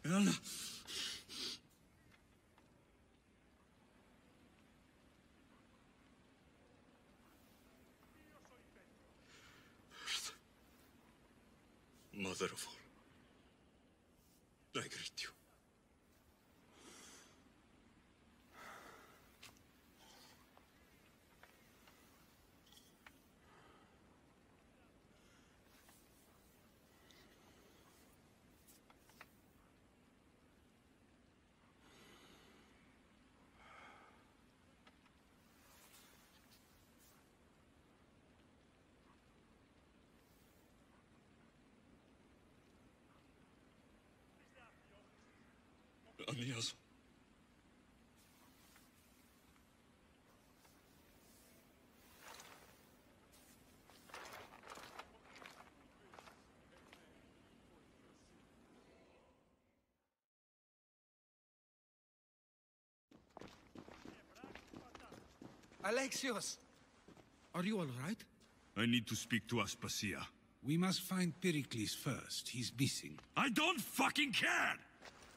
Anna. Mother of all, I greet you. Anias. Alexios! Are you all right? I need to speak to Aspasia. We must find Pericles first. He's missing. I don't fucking care!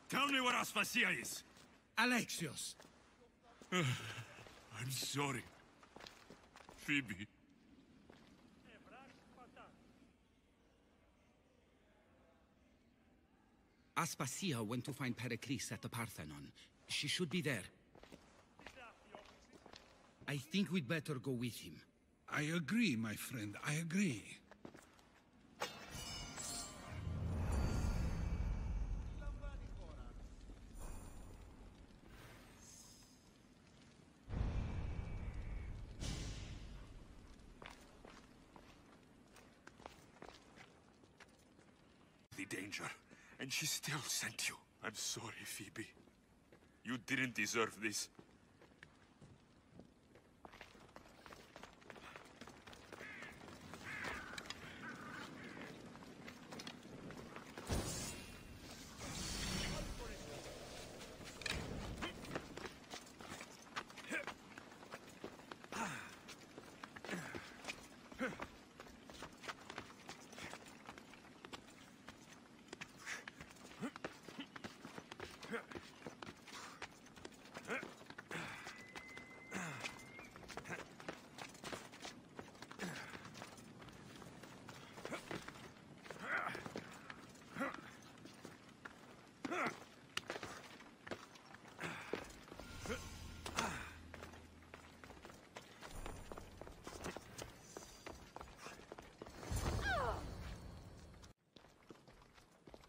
Tell me where Aspasia is! Alexios! I'm sorry. Phoebe. Aspasia went to find Pericles at the Parthenon. She should be there. I think we'd better go with him. I agree, my friend. I agree. The danger, and she still sent you. I'm sorry, Phoebe. You didn't deserve this.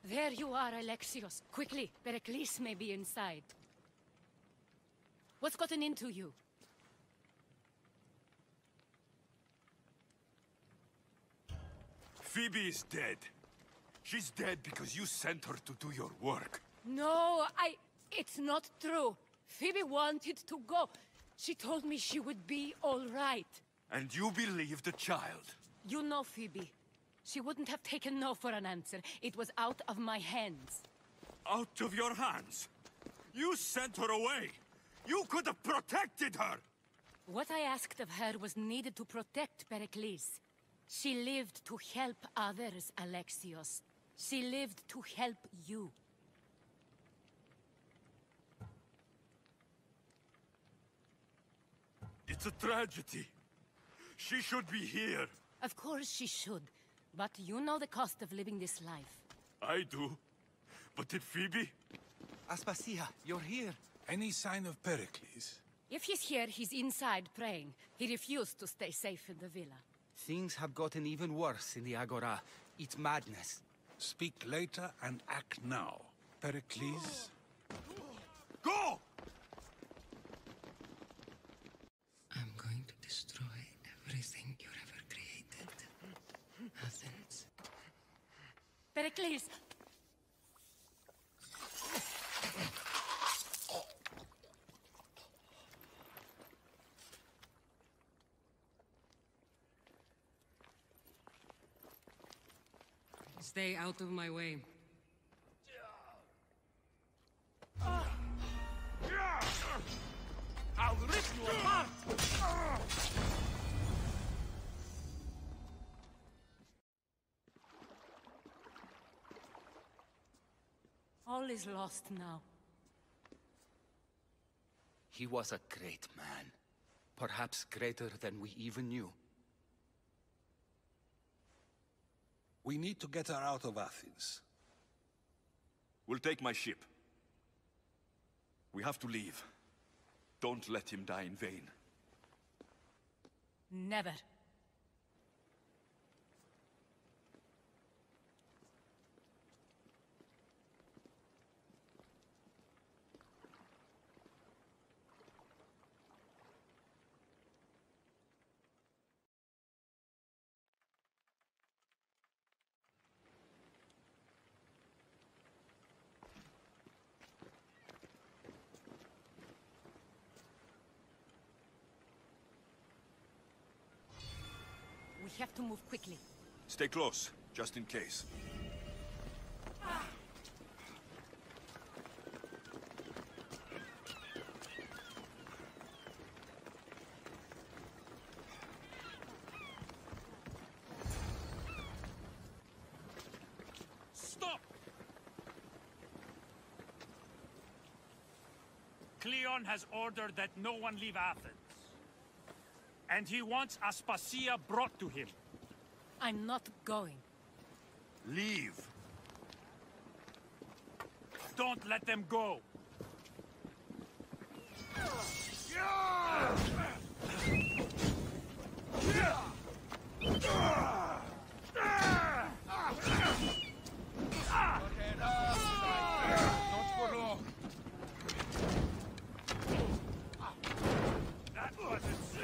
There you are, Alexios. Quickly, Pericles may be inside. What's gotten into you? Phoebe is dead. She's dead because you sent her to do your work. No, it's not true. Phoebe wanted to go. She told me she would be all right. And you believe the child? You know Phoebe. She wouldn't have taken no for an answer. It was out of my hands. Out of your hands? You sent her away! You could have protected her! What I asked of her was needed to protect Pericles. She lived to help others, Alexios. She lived to help you. It's a tragedy. She should be here. Of course she should. But you know the cost of living this life. I do. But did Phoebe? Aspasia, you're here. Any sign of Pericles? If he's here, he's inside praying. He refused to stay safe in the villa. Things have gotten even worse in the Agora. It's madness. Speak later and act now. Pericles? Go! I'm going to destroy everything you've ever created. Athens. Pericles! Stay out of my way. I'll rip you apart! All is lost now. He was a great man. Perhaps greater than we even knew. We need to get her out of Athens. We'll take my ship. We have to leave. Don't let him die in vain. Never. We have to move quickly. Stay close, just in case. Stop! Cleon has ordered that no one leave Athens. And he wants Aspasia brought to him. I'm not going. Leave! Don't let them go! Not for long! That wasn't so.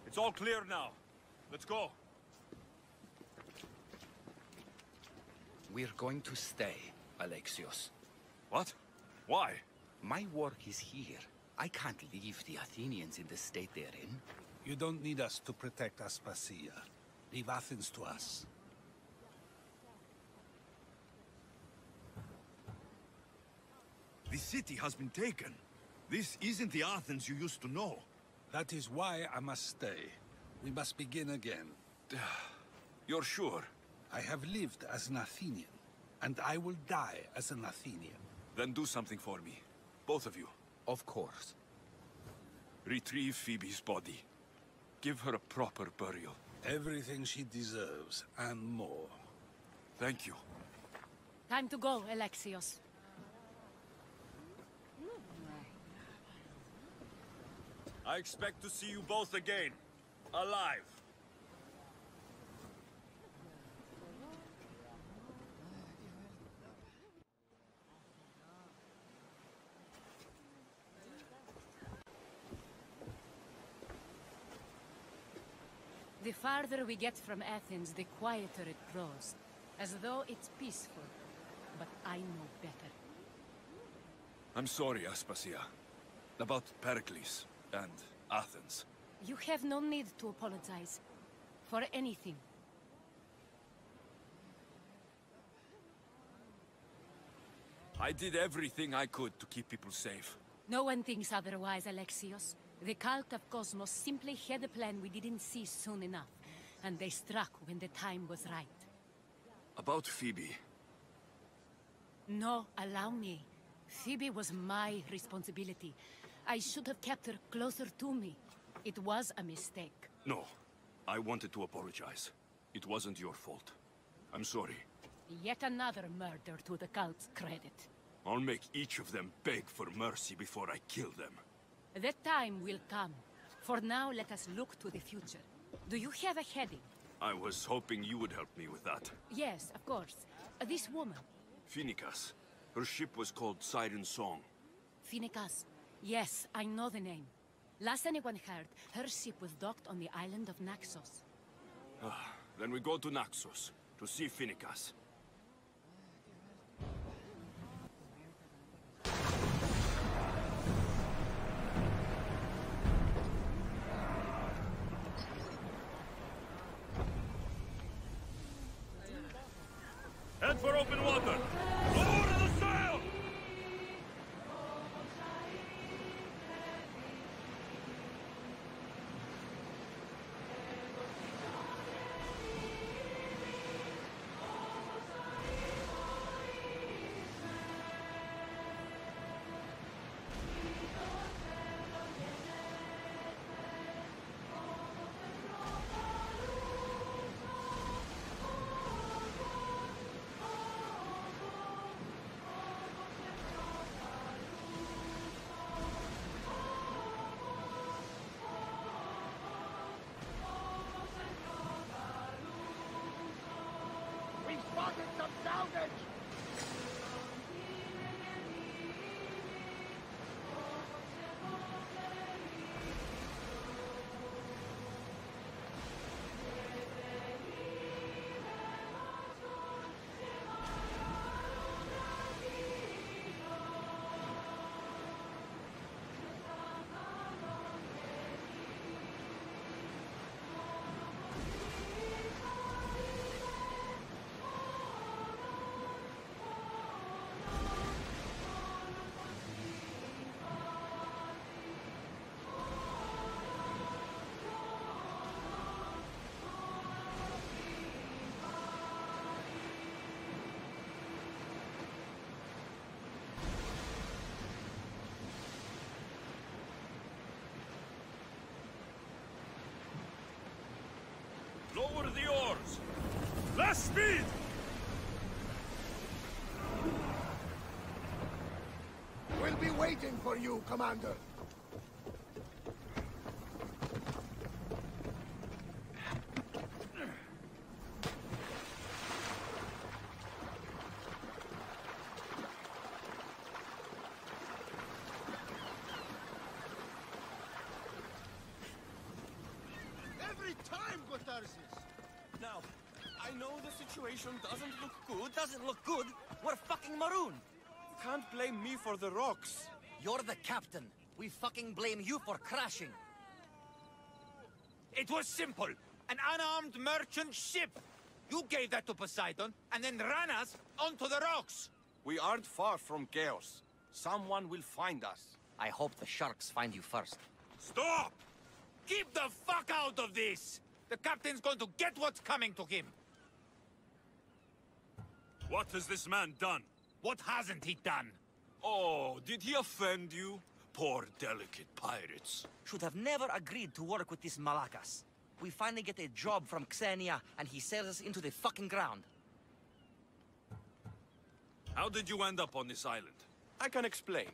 It's all clear now. Let's go. We're going to stay, Alexios. What? Why? My work is here. I can't leave the Athenians in the state they're in. You don't need us to protect Aspasia. Leave Athens to us. The city has been taken. This isn't the Athens you used to know. That is why I must stay. We must begin again. You're sure? I have lived as an Athenian, and I will die as an Athenian. Then do something for me. Both of you. Of course. Retrieve Phoebe's body. Give her a proper burial. Everything she deserves, and more. Thank you. Time to go, Alexios. I expect to see you both again. Alive. The farther we get from Athens, the quieter it grows. As though it's peaceful. But I know better. I'm sorry, Aspasia. About Pericles and Athens. You have no need to apologize. For anything. I did everything I could to keep people safe. No one thinks otherwise, Alexios. The cult of Cosmos simply had a plan we didn't see soon enough. And they struck when the time was right. About Phoebe. No, allow me. Phoebe was my responsibility. I should have kept her closer to me. It was a mistake. No. I wanted to apologize. It wasn't your fault. I'm sorry. Yet another murder to the cult's credit. I'll make each of them beg for mercy before I kill them. That time will come. For now, let us look to the future. Do you have a heading? I was hoping you would help me with that. Yes, of course. This woman. Phoenicas. Her ship was called Siren Song. Finicas. Yes, I know the name. Last anyone heard, her ship was docked on the island of Naxos. Then we go to Naxos, to see Finicas. Head for open water! Lower the sail! Lower the oars! Less speed! We'll be waiting for you, Commander. Every time, Gotarsis! Now, I know the situation doesn't look good. Doesn't look good. We're fucking marooned. You can't blame me for the rocks. You're the captain. We fucking blame you for crashing. It was simple. An unarmed merchant ship. You gave that to Poseidon, and then ran us onto the rocks. We aren't far from chaos. Someone will find us. I hope the sharks find you first. Stop! Keep the fuck out of this! The captain's going to get what's coming to him. What has this man done? What hasn't he done? Oh, did he offend you? Poor delicate pirates. Should have never agreed to work with this Malakas. We finally get a job from Xenia, and he sells us into the fucking ground. How did you end up on this island? I can explain.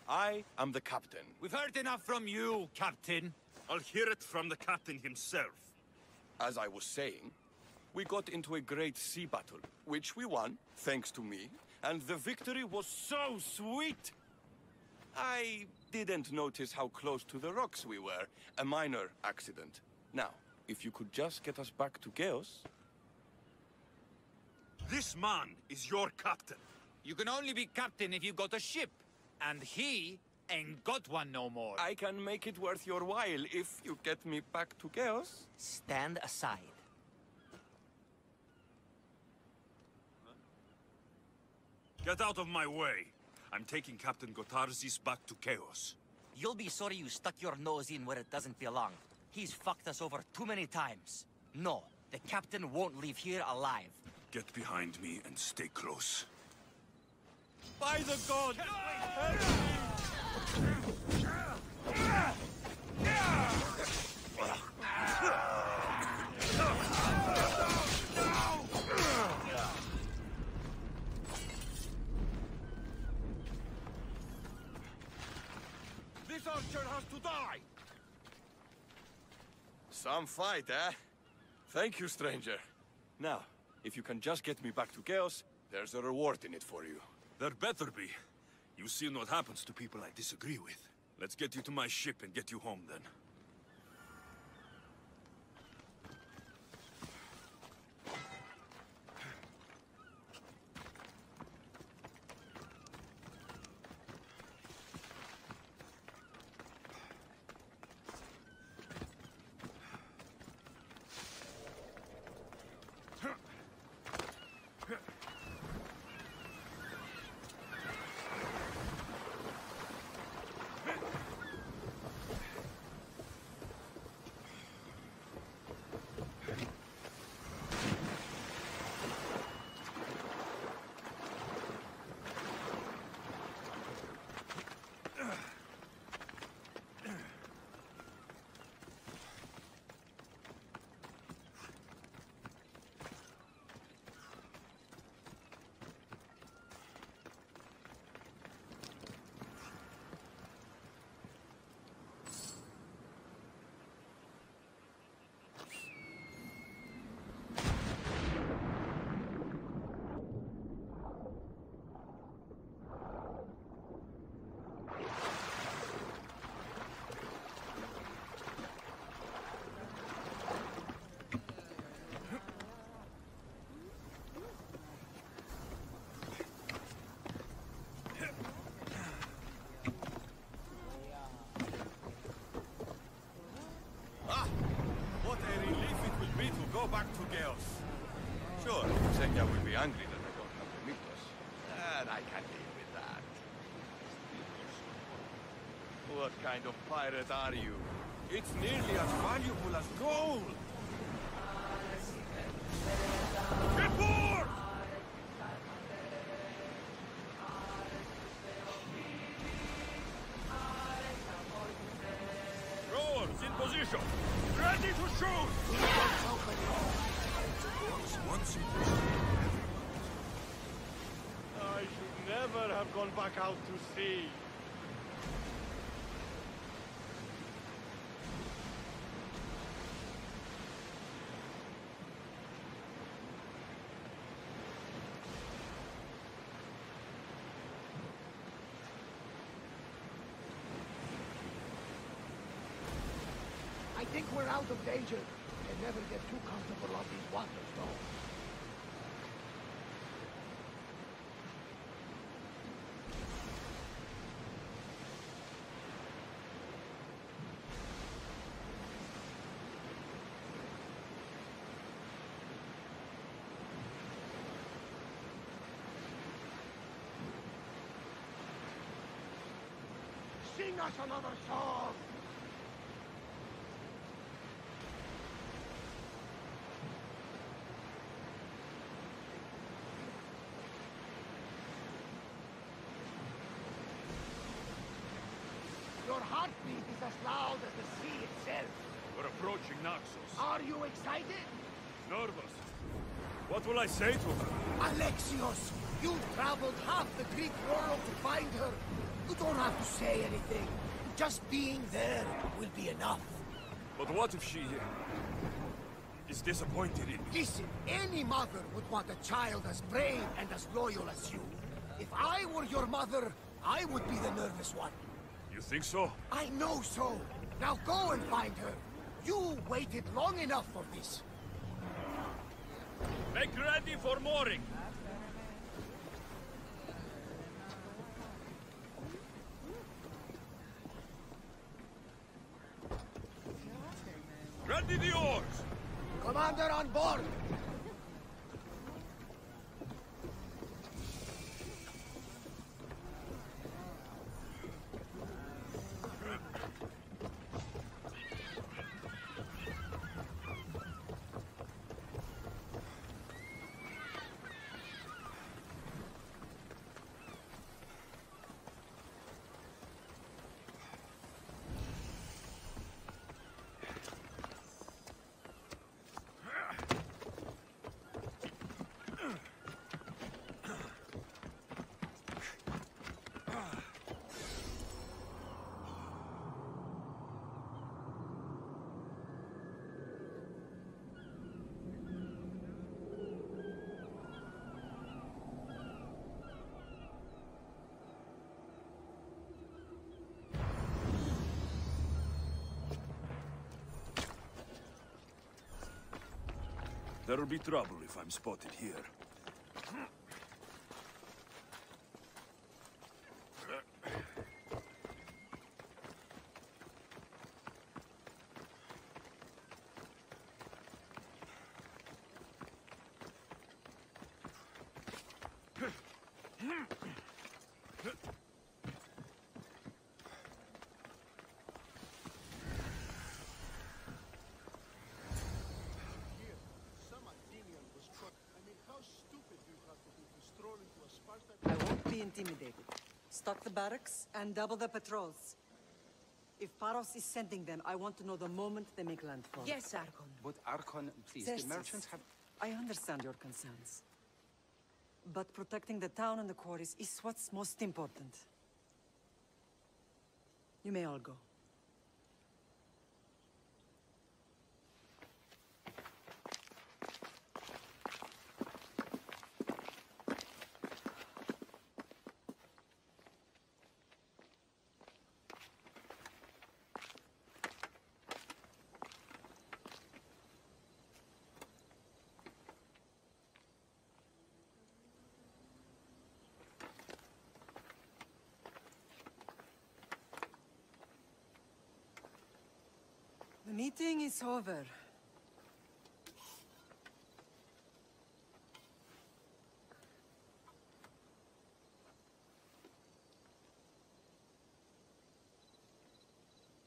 I am the captain. We've heard enough from you, Captain. I'll hear it from the captain himself. As I was saying, we got into a great sea battle, which we won, thanks to me, and the victory was so sweet! I didn't notice how close to the rocks we were. A minor accident. Now, if you could just get us back to Chaos... This man is your captain. You can only be captain if you got a ship. And he ain't got one no more. I can make it worth your while if you get me back to Chaos. Stand aside. Get out of my way. I'm taking Captain Gotarsis back to Chaos. You'll be sorry you stuck your nose in where it doesn't belong. He's fucked us over too many times. No, the captain won't leave here alive. Get behind me and stay close. By the gods! This archer has to die! Some fight, eh? Thank you, stranger. Now, if you can just get me back to Chaos, there's a reward in it for you. There better be. You've seen what happens to people I disagree with. Let's get you to my ship and get you home, then. Go back to Chaos. Sure, Senya will be angry that I don't have the Mythos. And I can live with that. What kind of pirate are you? It's nearly as valuable as gold! Get board! Rowers in position! Ready to shoot! I should never have gone back out to sea. I think we're out of danger. Can never get too comfortable on these waters, though. Sing us another song! Your heartbeat is as loud as the sea itself. We're approaching Naxos. Are you excited? Nervous. What will I say to her? Alexios, you traveled half the Greek world to find her. You don't have to say anything. Just being there will be enough. But what if she is disappointed in me? Listen, any mother would want a child as brave and as loyal as you. If I were your mother, I would be the nervous one. You think so? I know so. Now go and find her. You waited long enough for this. Make ready for mooring. Ready the oars! Commander on board! There'll be trouble if I'm spotted here. I won't be intimidated. Stock the barracks and double the patrols. If Paros is sending them, I want to know the moment they make landfall. Yes, Archon. But Archon, please, Xerxes, the merchants have... I understand your concerns. But protecting the town and the quarries is what's most important. You may all go. The meeting is over.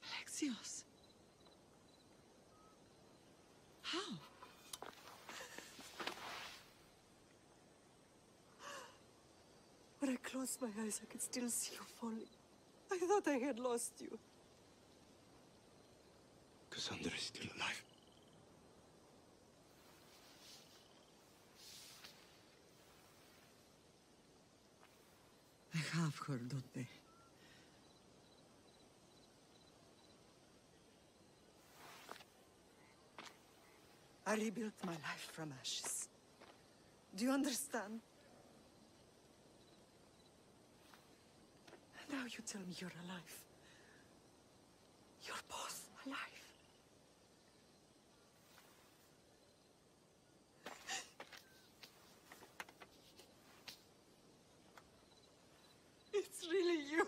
Alexios. How? When I closed my eyes, I could still see you falling. I thought I had lost you. Cassandra is still alive. I have her, don't they? I rebuilt my life from ashes. Do you understand? Now you tell me you're alive. You're both alive. It's really you.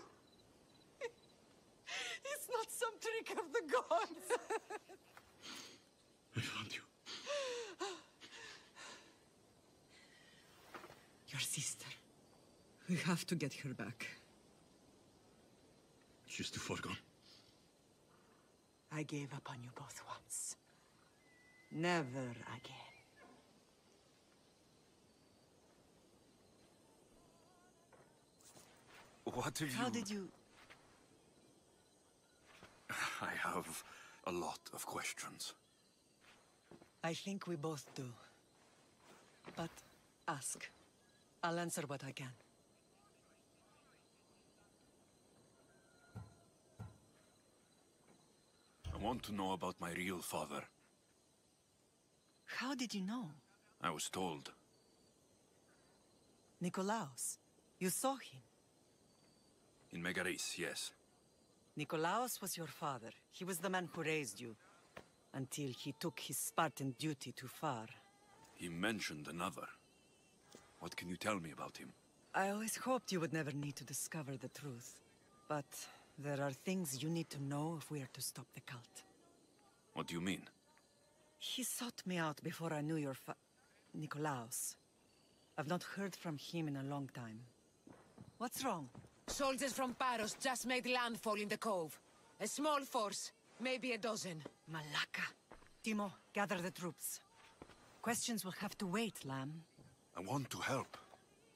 It's not some trick of the gods. I found you. Your sister. We have to get her back. She's too far gone. I gave up on you both once. Never again. What have you... How did you... I have a lot of questions. I think we both do. But ask. I'll answer what I can. I want to know about my real father. How did you know? I was told. Nikolaos. You saw him. In Megaris, yes. Nikolaos was your father. He was the man who raised you. Until he took his Spartan duty too far. He mentioned another. What can you tell me about him? I always hoped you would never need to discover the truth. But there are things you need to know if we are to stop the cult. What do you mean? He sought me out before I knew your Nikolaos. I've not heard from him in a long time. What's wrong? Soldiers from Paros just made landfall in the cove. A small force, maybe a dozen. Malaka. Timo, gather the troops. Questions will have to wait, Lamb. I want to help.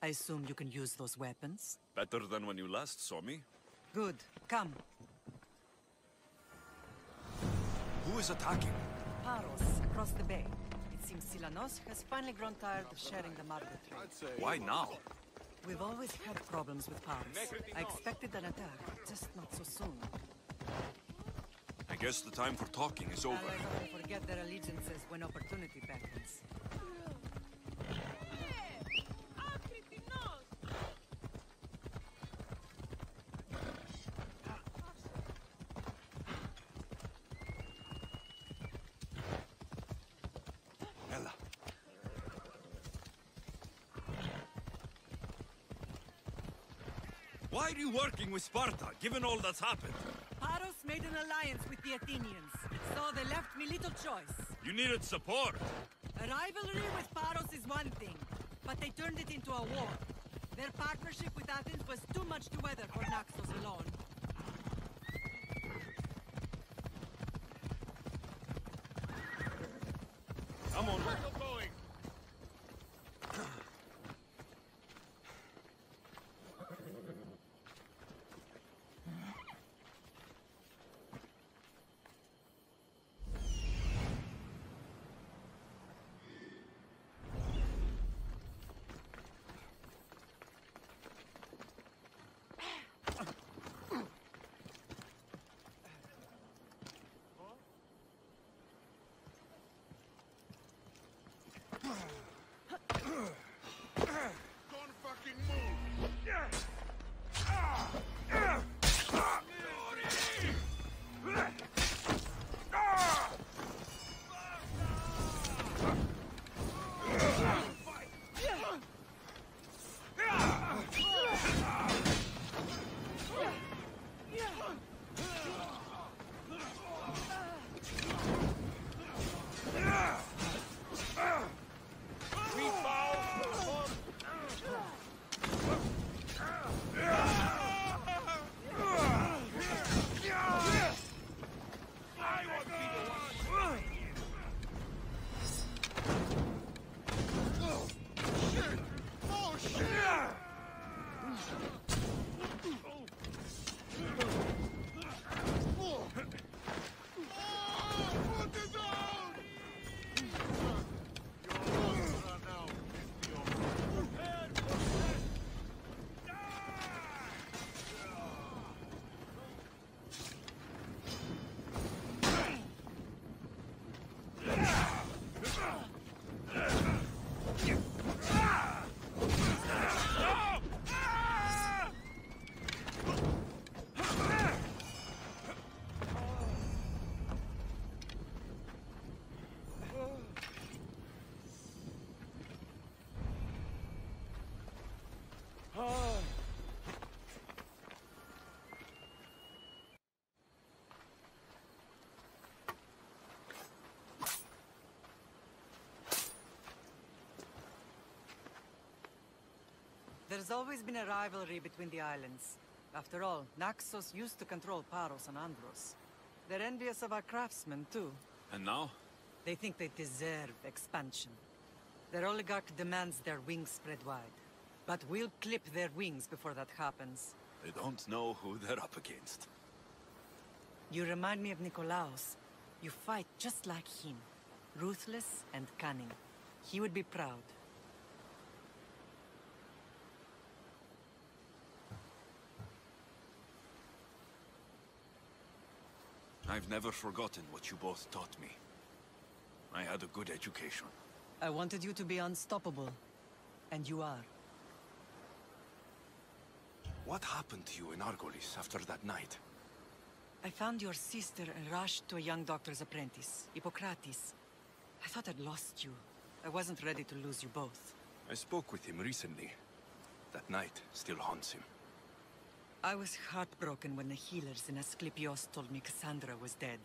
I assume you can use those weapons? Better than when you last saw me. Good. Come. Who is attacking? Paros, across the bay. It seems Silanos has finally grown tired of sharing the Margot trade. Why now? We've always had problems with Paros. I expected an attack, just not so soon. I guess the time for talking is over. Allies often forget their allegiances when opportunity beckons. Ella, Why are you working with Sparta, given all that's happened? Paros made an alliance with the Athenians, so they left me little choice. You needed support. A rivalry with Paros is one thing, but they turned it into a war. Their partnership with Athens was too much to weather for Naxos alone. Come on. Going. Don't fucking move! There's always been a rivalry between the islands. After all, Naxos used to control Paros and Andros. They're envious of our craftsmen, too. And now? They think they deserve expansion. Their oligarch demands their wings spread wide. But we'll clip their wings before that happens. They don't know who they're up against. You remind me of Nikolaos. You fight just like him. Ruthless and cunning. He would be proud. I've never forgotten what you both taught me. I had a good education. I wanted you to be unstoppable. And you are. What happened to you in Argolis after that night? I found your sister and rushed to a young doctor's apprentice, Hippocrates. I thought I'd lost you. I wasn't ready to lose you both. I spoke with him recently. That night still haunts him. I was heartbroken when the healers in Asclepios told me Cassandra was dead.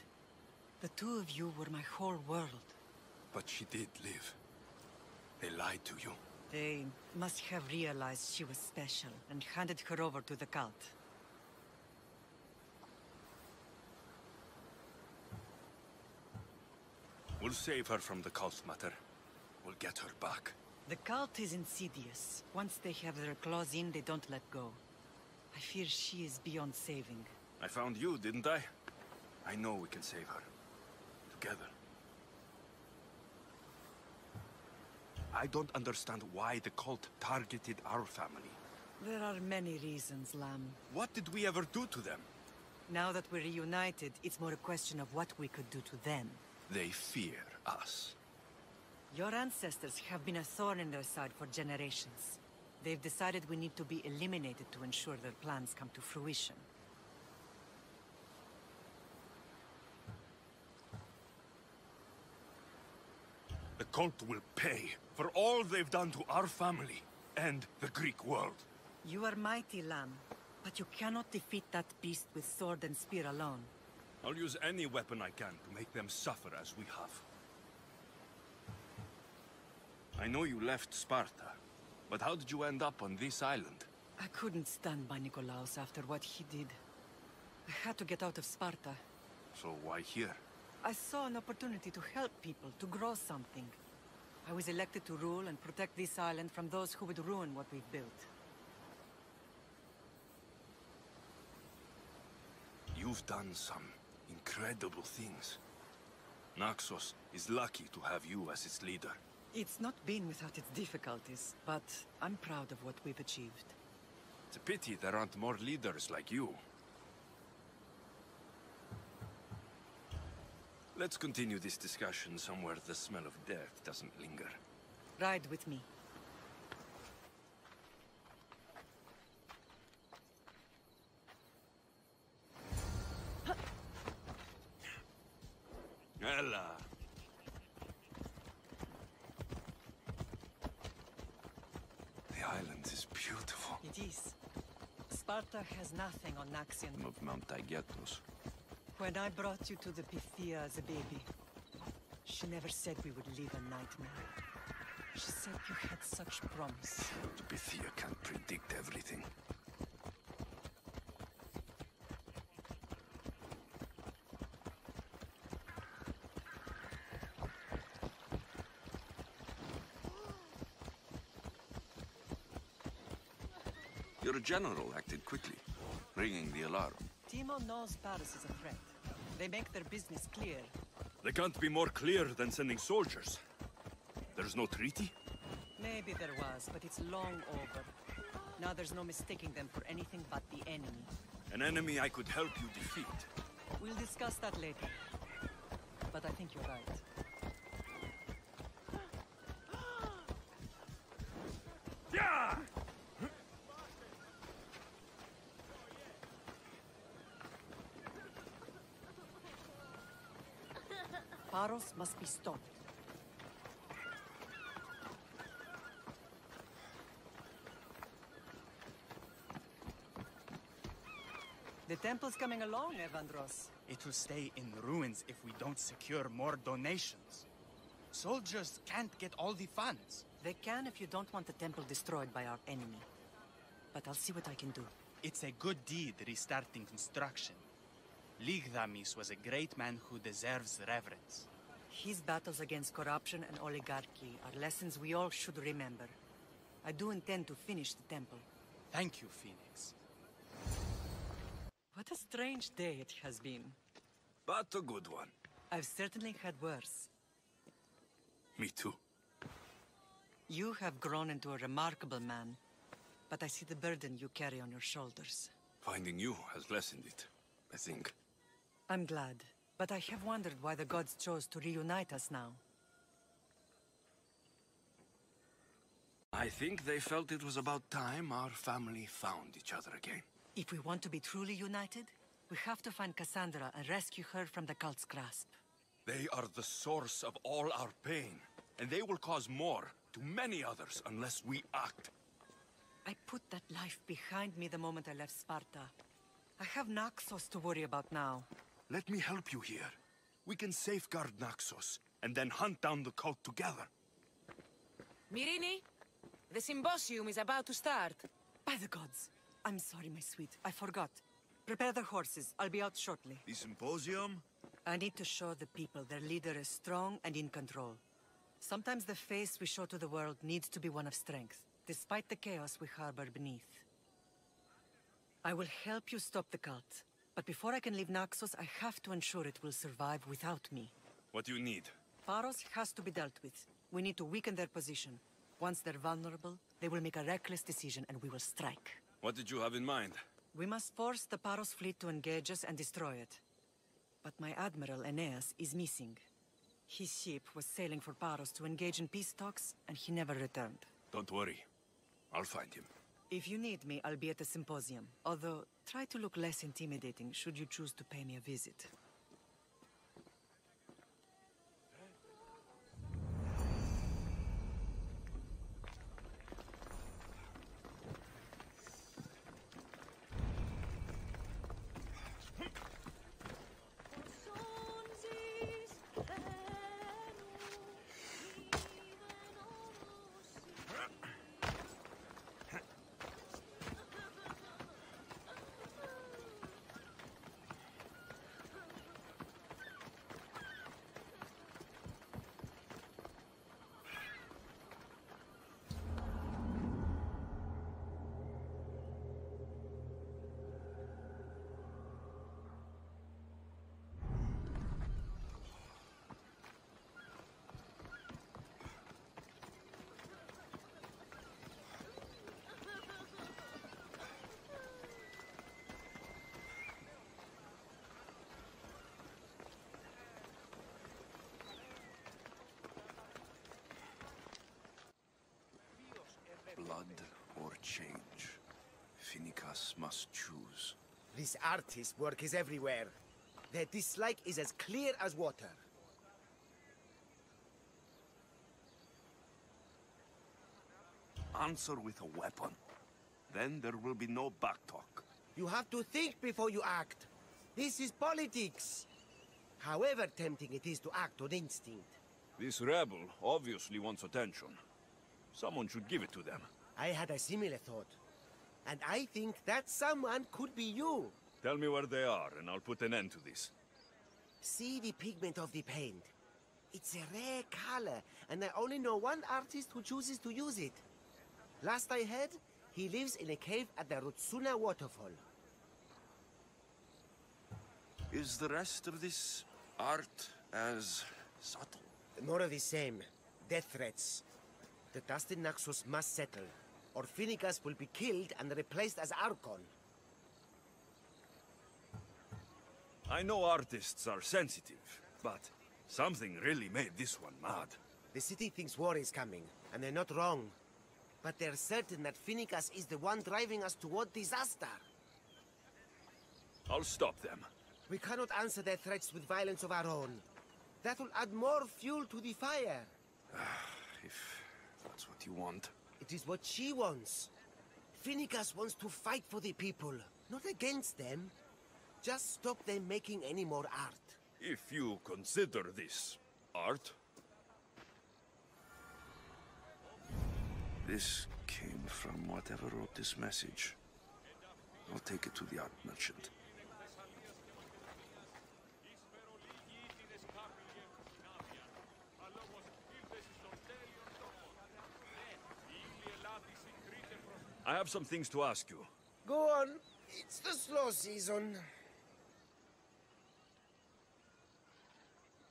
The two of you were my whole world. But she did live. They lied to you. They must have realized she was special and handed her over to the cult. We'll save her from the cult matter. We'll get her back. The cult is insidious. Once they have their claws in, they don't let go. I fear she is beyond saving. I found you, didn't I? I know we can save her. Together. I don't understand why the cult targeted our family. There are many reasons, Lamb. What did we ever do to them? Now that we're reunited, it's more a question of what we could do to them. They fear us. Your ancestors have been a thorn in their side for generations. They've decided we need to be eliminated to ensure their plans come to fruition. The cult will pay for all they've done to our family and the Greek world. You are mighty, Lamb. But you cannot defeat that beast with sword and spear alone. I'll use any weapon I can to make them suffer as we have. I know you left Sparta, but how did you end up on this island? I couldn't stand by Nikolaos after what he did. I had to get out of Sparta. So why here? I saw an opportunity to help people, to grow something. I was elected to rule and protect this island from those who would ruin what we've built. You've done some incredible things. Naxos is lucky to have you as its leader. It's not been without its difficulties, but I'm proud of what we've achieved. It's a pity there aren't more leaders like you. Let's continue this discussion somewhere the smell of death doesn't linger. Ride with me. Ella! The island is beautiful. It is. Sparta has nothing on Naxion. Of Mount Taygetos. When I brought you to the Pythia as a baby, she never said we would live a nightmare. She said you had such promise. The Pythia can't predict everything. Your general acted quickly, ringing the alarm. Timo knows Paris is a threat. They make their business clear. They can't be more clear than sending soldiers. There's no treaty? Maybe there was, but it's long over. Now there's no mistaking them for anything but the enemy. An enemy I could help you defeat. We'll discuss that later. But I think you're right. Yeah! Paros must be stopped. The temple's coming along, Evandros. It will stay in ruins if we don't secure more donations. Soldiers can't get all the funds. They can if you don't want the temple destroyed by our enemy. But I'll see what I can do. It's a good deed restarting construction. Ligdamis was a great man who deserves reverence. His battles against corruption and oligarchy are lessons we all should remember. I do intend to finish the temple. Thank you, Phoenix. What a strange day it has been. But a good one. I've certainly had worse. Me too. You have grown into a remarkable man, but I see the burden you carry on your shoulders. Finding you has lessened it, I think. I'm glad, but I have wondered why the gods chose to reunite us now. I think they felt it was about time our family found each other again. If we want to be truly united, we have to find Cassandra and rescue her from the cult's grasp. They are the source of all our pain, and they will cause more to many others unless we act. I put that life behind me the moment I left Sparta. I have Naxos to worry about now. Let me help you here. We can safeguard Naxos, and then hunt down the cult together. Myrrine, the symposium is about to start. By the gods. I'm sorry, my sweet. I forgot. Prepare the horses. I'll be out shortly. The symposium? I need to show the people their leader is strong and in control. Sometimes the face we show to the world needs to be one of strength, despite the chaos we harbor beneath. I will help you stop the cult. But before I can leave Naxos, I have to ensure it will survive without me. What do you need? Paros has to be dealt with. We need to weaken their position. Once they're vulnerable, they will make a reckless decision and we will strike. What did you have in mind? We must force the Paros fleet to engage us and destroy it. But my admiral, Aeneas, is missing. His ship was sailing for Paros to engage in peace talks, and he never returned. Don't worry. I'll find him. If you need me, I'll be at the symposium. Although, try to look less intimidating should you choose to pay me a visit. must choose. This artist's work is everywhere. Their dislike is as clear as water. Answer with a weapon. Then there will be no backtalk. You have to think before you act. This is politics. However tempting it is to act on instinct. This rebel obviously wants attention. Someone should give it to them. I had a similar thought. And I think that someone could be you. Tell me where they are, and I'll put an end to this. See the pigment of the paint. It's a rare color, and I only know one artist who chooses to use it. Last I heard, he lives in a cave at the Rutsuna waterfall. Is the rest of this art as subtle? More of the same. Death threats. The dust in Naxos must settle, or Finicus will be killed and replaced as Archon. I know artists are sensitive, but something really made this one mad. The city thinks war is coming, and they're not wrong. But they're certain that Finicus is the one driving us toward disaster. I'll stop them. We cannot answer their threats with violence of our own. That will add more fuel to the fire. If that's what you want. It is what she wants. Finicus wants to fight for the people, not against them. Just stop them making any more art. If you consider this art. This came from whatever wrote this message. I'll take it to the art merchant. I have some things to ask you. Go on. It's the slow season.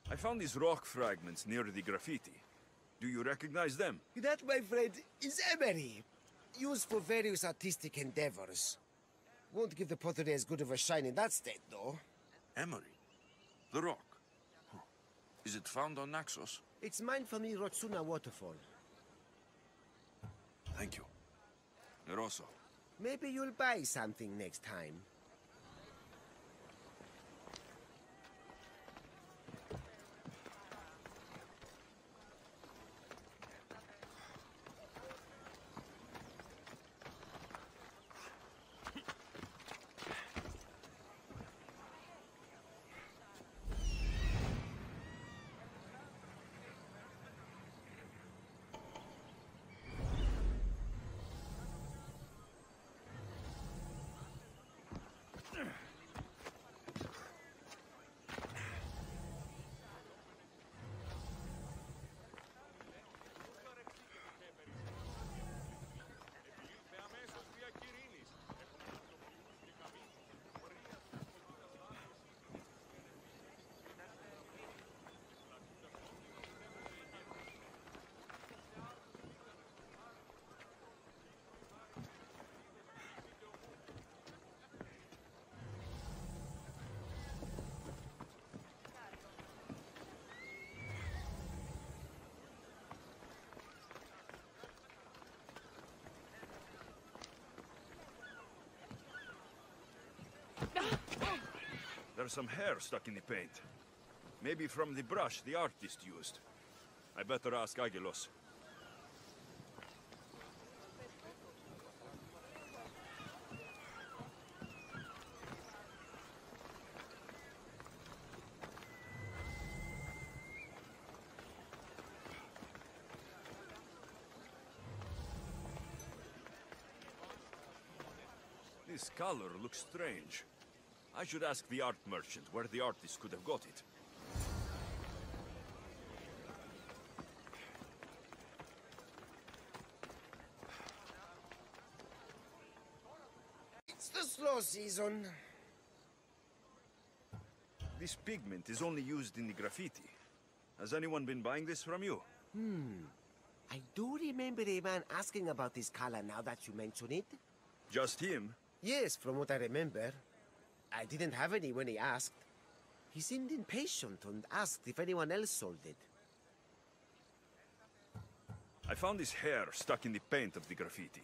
I found these rock fragments near the graffiti. Do you recognize them? That, my friend, is emery. Used for various artistic endeavors. Won't give the pottery as good of a shine in that state, though. Emery? The rock? Huh. Is it found on Naxos? It's mined from the Rotsuna waterfall. Thank you. Eroso. Maybe you'll buy something next time. There's some hair stuck in the paint. Maybe from the brush the artist used. I better ask Agelos. This color looks strange. I should ask the art merchant where the artist could have got it. It's the slow season. This pigment is only used in the graffiti. Has anyone been buying this from you? I do remember a man asking about this color now that you mention it. Just him? Yes, from what I remember. I didn't have any when he asked. He seemed impatient and asked if anyone else sold it. I found this hair stuck in the paint of the graffiti.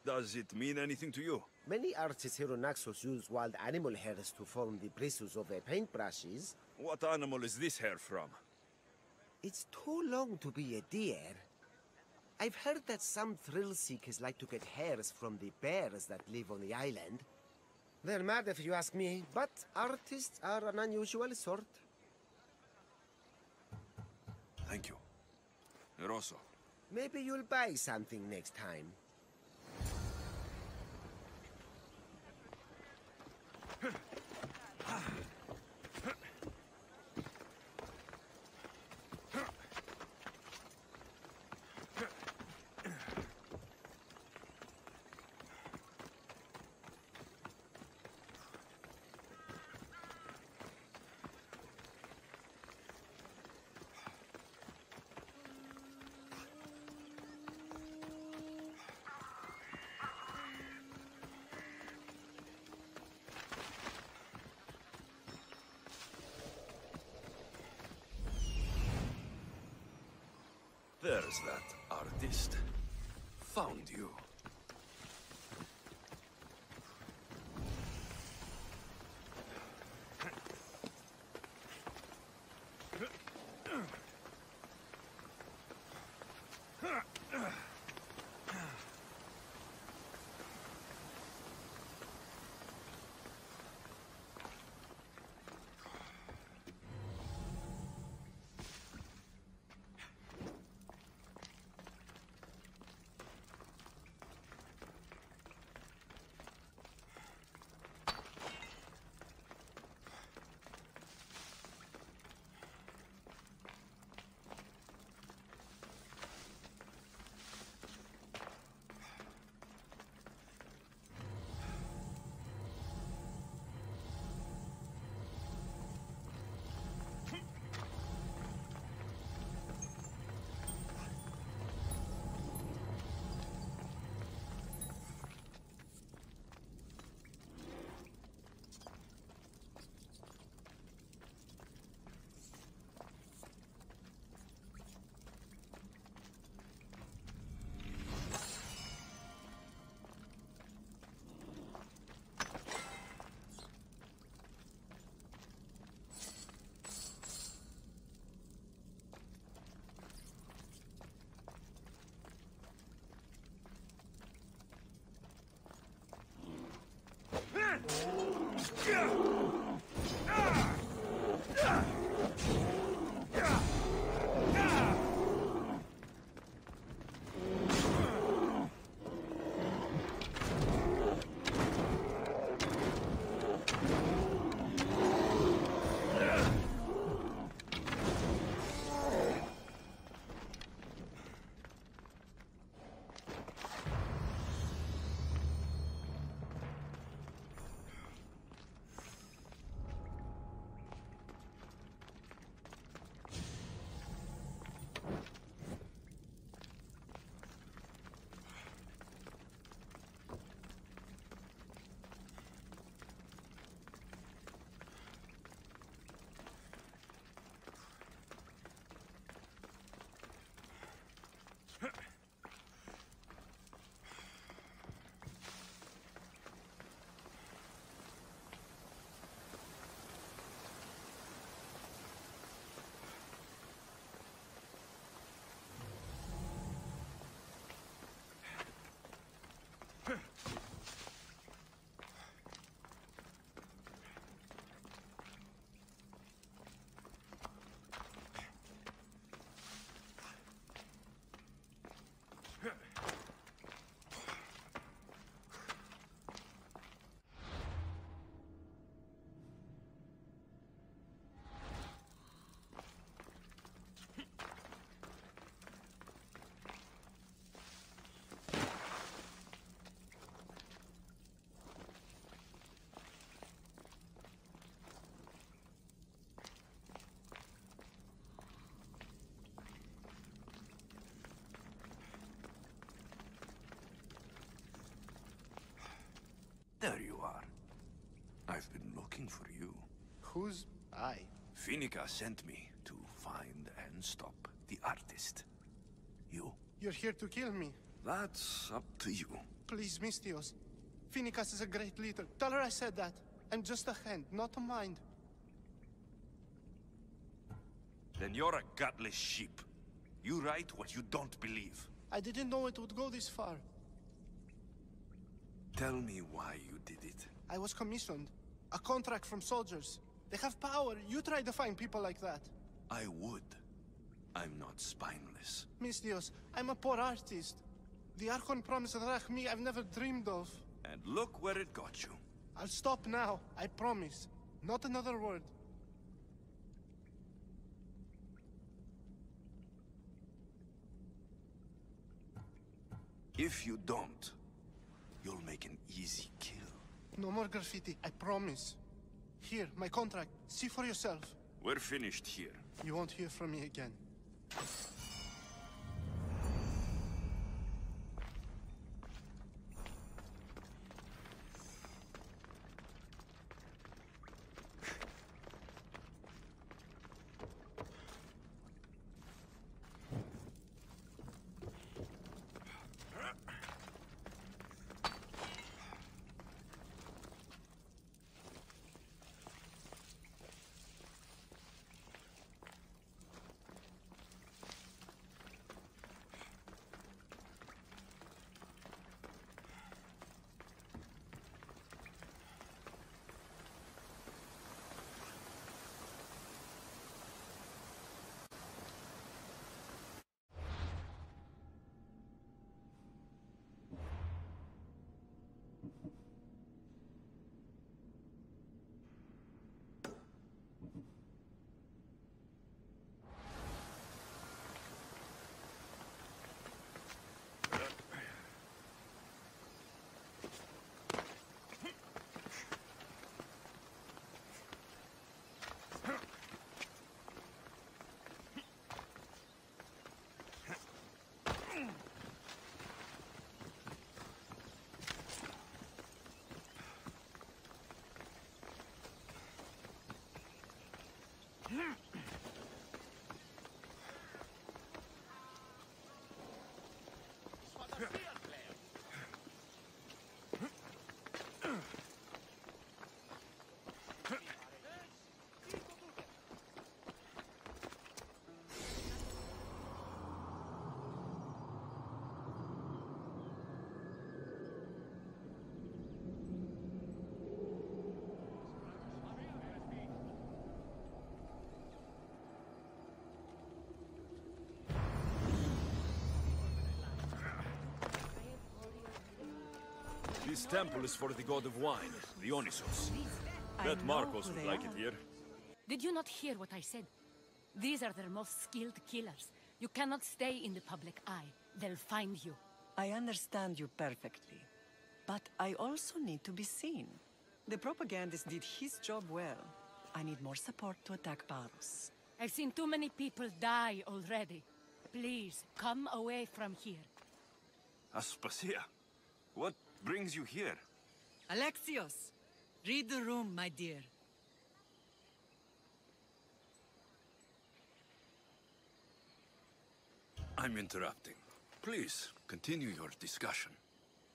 Does it mean anything to you? Many artists here on Naxos use wild animal hairs to form the bristles of their paintbrushes. What animal is this hair from? It's too long to be a deer. I've heard that some thrill seekers like to get hairs from the bears that live on the island. They're mad if you ask me, but artists are an unusual sort. Thank you. Eroso. Maybe you'll buy something next time. There's that artist. Found you. There you are. I've been looking for you. Who's I? Finica sent me to find and stop the artist. You? You're here to kill me. That's up to you. Please, Mistios. Finicus is a great leader. Tell her I said that. I'm just a hand, not a mind. Then you're a gutless sheep. You write what you don't believe. I didn't know it would go this far. Tell me why you did it. I was commissioned. A contract from soldiers. They have power. You try to find people like that. I would. I'm not spineless. Miss Dios, I'm a poor artist. The Archon promised Rachmi I've never dreamed of. And look where it got you. I'll stop now, I promise. Not another word. If you don't, you'll make an easy kill. No more graffiti, I promise. Here, my contract. See for yourself. We're finished here. You won't hear from me again. This temple is for the god of wine, the Onisos. Bet Marcos would like it here. Did you not hear what I said? These are their most skilled killers. You cannot stay in the public eye. They'll find you. I understand you perfectly. But I also need to be seen. The propagandist did his job well. I need more support to attack Paros. I've seen too many people die already. Please, come away from here. Aspasia, what brings you here? Alexios! Read the room, my dear. I'm interrupting. Please, continue your discussion.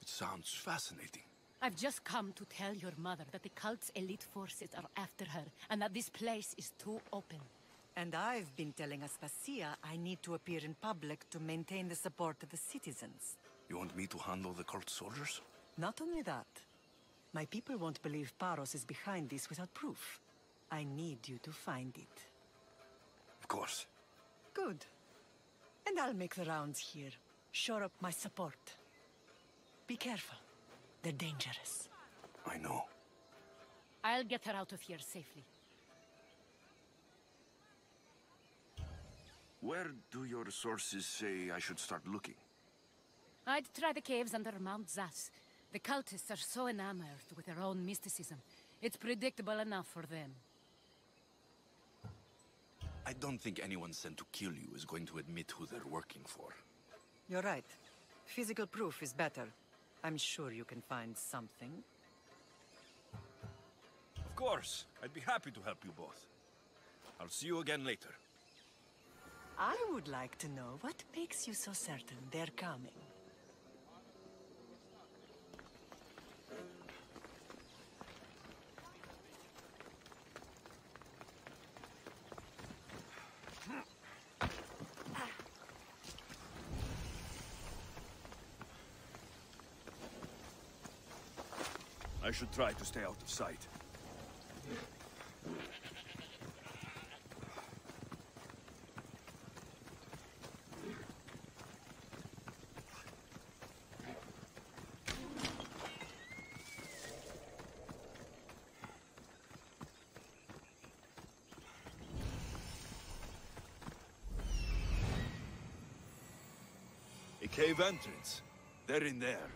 It sounds fascinating. I've just come to tell your mother that the cult's elite forces are after her, and that this place is too open. And I've been telling Aspasia I need to appear in public to maintain the support of the citizens. You want me to handle the cult soldiers? Not only that. My people won't believe Paros is behind this without proof. I need you to find it. Of course. Good. And I'll make the rounds here. Shore up my support. Be careful. They're dangerous. I know. I'll get her out of here safely. Where do your sources say I should start looking? I'd try the caves under Mount Zas. The cultists are so enamored with their own mysticism. It's predictable enough for them. I don't think anyone sent to kill you is going to admit who they're working for. You're right. Physical proof is better. I'm sure you can find something. Of course. I'd be happy to help you both. I'll see you again later. I would like to know what makes you so certain they're coming. I should try to stay out of sight. A cave entrance. They're in there.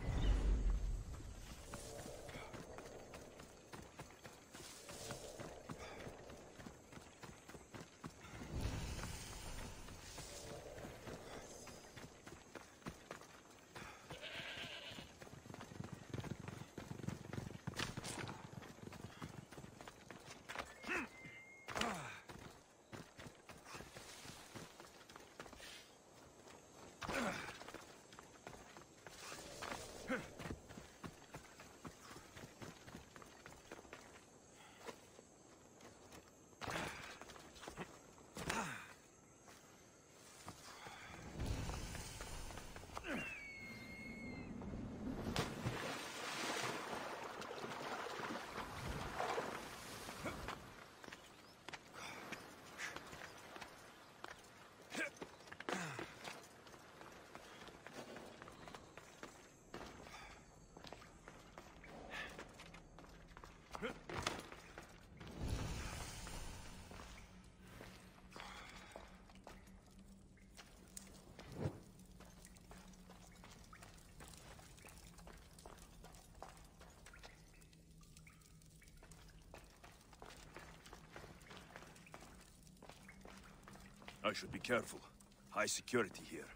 I should be careful. High security here.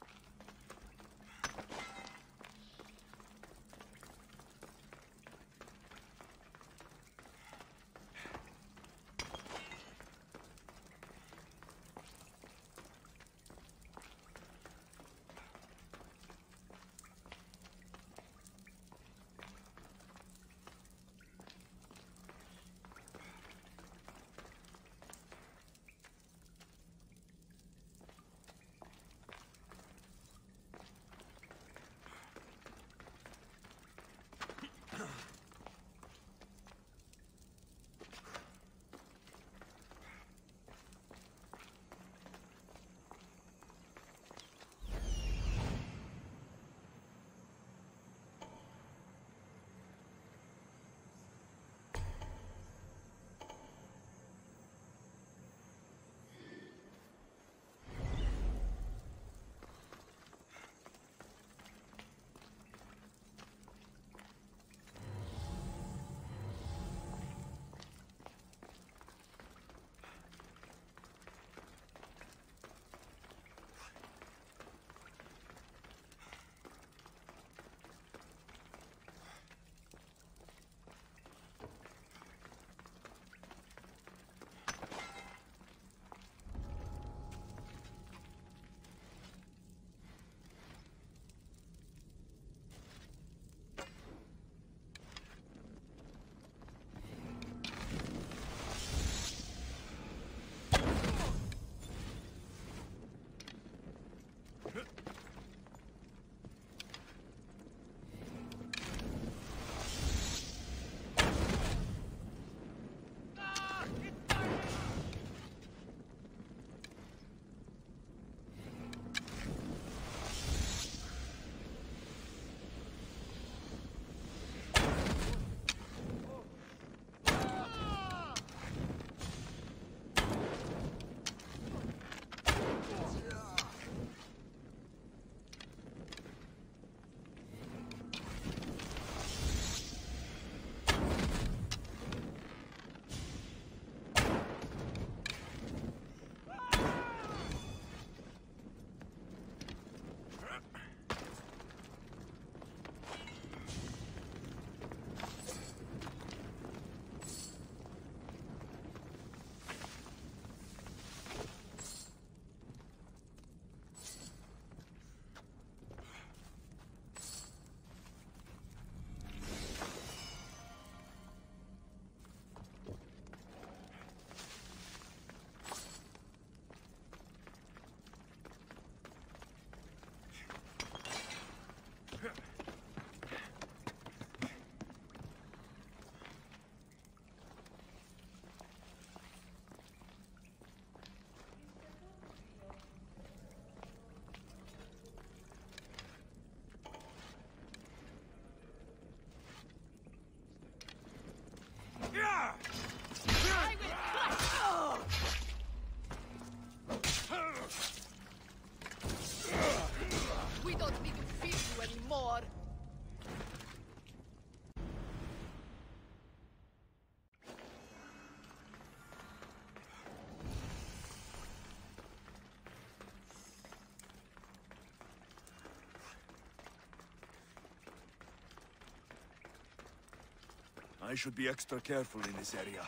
I should be extra careful in this area.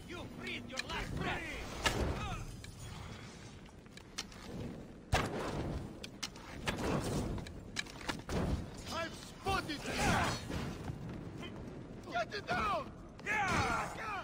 You breathe your last breath! I've spotted you! Get it down! Yeah!